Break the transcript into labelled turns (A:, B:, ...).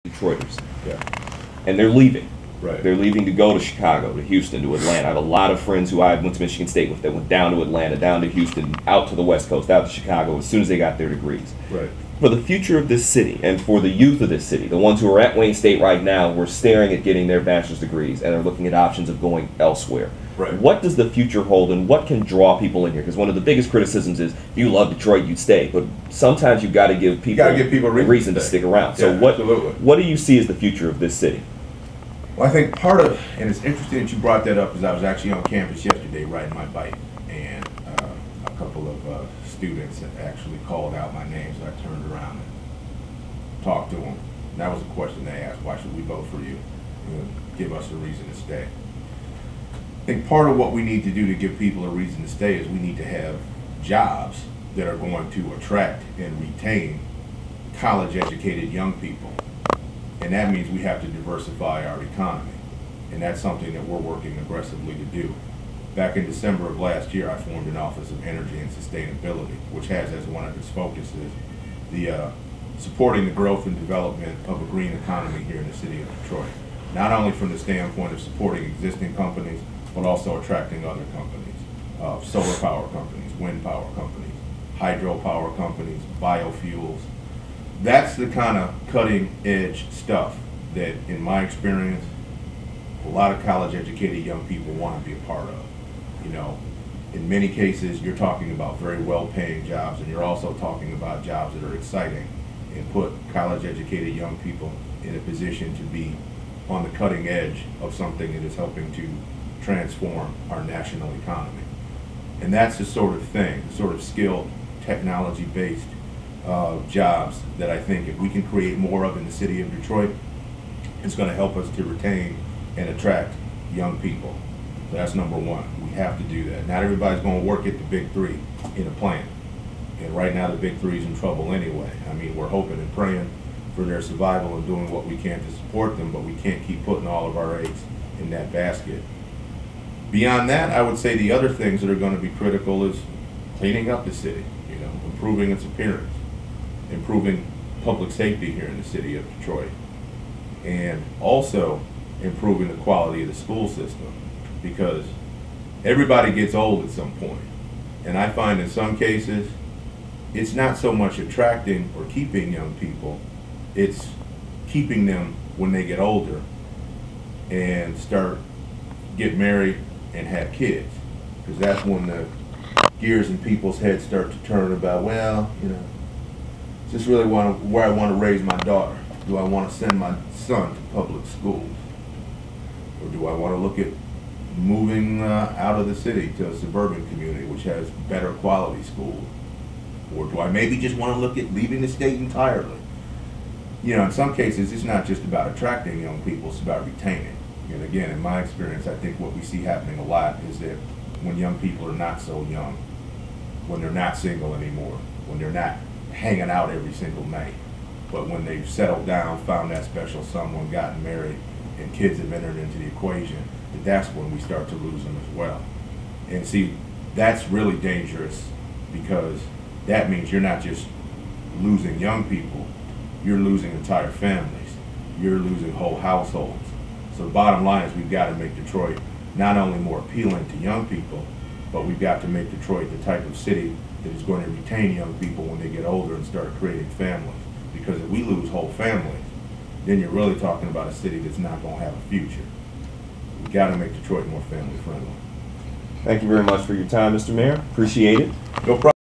A: Detroiters.
B: Yeah.
A: And they're leaving.
B: Right.
A: They're leaving to go to Chicago, to Houston, to Atlanta. I have a lot of friends who I went to Michigan State with that went down to Atlanta, down to Houston, out to the West Coast, out to Chicago as soon as they got their degrees.
B: Right.
A: For the future of this city and for the youth of this city, the ones who are at Wayne State right now, were staring at getting their bachelor's degrees and are looking at options of going elsewhere.
B: Right.
A: What does the future hold, and what can draw people in here? Because one of the biggest criticisms is, if you love Detroit, you'd stay. But sometimes you've got to give people,
B: a
A: reason to stick around. So what do you see as the future of this city?
B: Well, I think part of, and it's interesting that you brought that up, because I was actually on campus yesterday riding my bike, and a couple of students had actually called out my name, so I turned around and talked to them. And that was a question they asked: why should we vote for you? Give us a reason to stay. I think part of what we need to do to give people a reason to stay is we need to have jobs that are going to attract and retain college-educated young people. And that means we have to diversify our economy. And that's something that we're working aggressively to do. Back in December of last year, I formed an Office of Energy and Sustainability, which has as one of its focuses the supporting the growth and development of a green economy here in the city of Detroit. Not only from the standpoint of supporting existing companies, but also attracting other companies, solar power companies, wind power companies, hydropower companies, biofuels. That's the kind of cutting edge stuff that, in my experience, a lot of college educated young people want to be a part of. You know, in many cases, you're talking about very well paying jobs, and you're also talking about jobs that are exciting and put college educated young people in a position to be on the cutting edge of something that is helping to transform our national economy. And that's the sort of thing, the sort of skilled, technology-based jobs that I think if we can create more of in the city of Detroit, it's going to help us to retain and attract young people. So that's number one. We have to do that. Not everybody's going to work at the big three in a plant. And right now the big three's in trouble anyway. I mean, we're hoping and praying for their survival and doing what we can to support them, but we can't keep putting all of our eggs in that basket. Beyond that, I would say the other things that are going to be critical is cleaning up the city, you know, improving its appearance, improving public safety here in the city of Detroit, and also improving the quality of the school system, because everybody gets old at some point. And I find in some cases, it's not so much attracting or keeping young people, it's keeping them when they get older and get married and have kids, because that's when the gears in people's heads start to turn about, well, you know, just really where I want to raise my daughter. Do I want to send my son to public schools? Or do I want to look at moving out of the city to a suburban community which has better quality schools? Or do I maybe just want to look at leaving the state entirely? You know, in some cases, it's not just about attracting young people, it's about retaining. And again, in my experience, I think what we see happening a lot is that when young people are not so young, when they're not single anymore, when they're not hanging out every single night, but when they've settled down, found that special someone, gotten married, and kids have entered into the equation, that's when we start to lose them as well. And see, that's really dangerous, because that means you're not just losing young people, you're losing entire families, you're losing whole households. So the bottom line is we've got to make Detroit not only more appealing to young people, but we've got to make Detroit the type of city that is going to retain young people when they get older and start creating families. Because if we lose whole families, then you're really talking about a city that's not going to have a future. We've got to make Detroit more family friendly.
A: Thank you very much for your time, Mr. Mayor. Appreciate it.
B: No problem.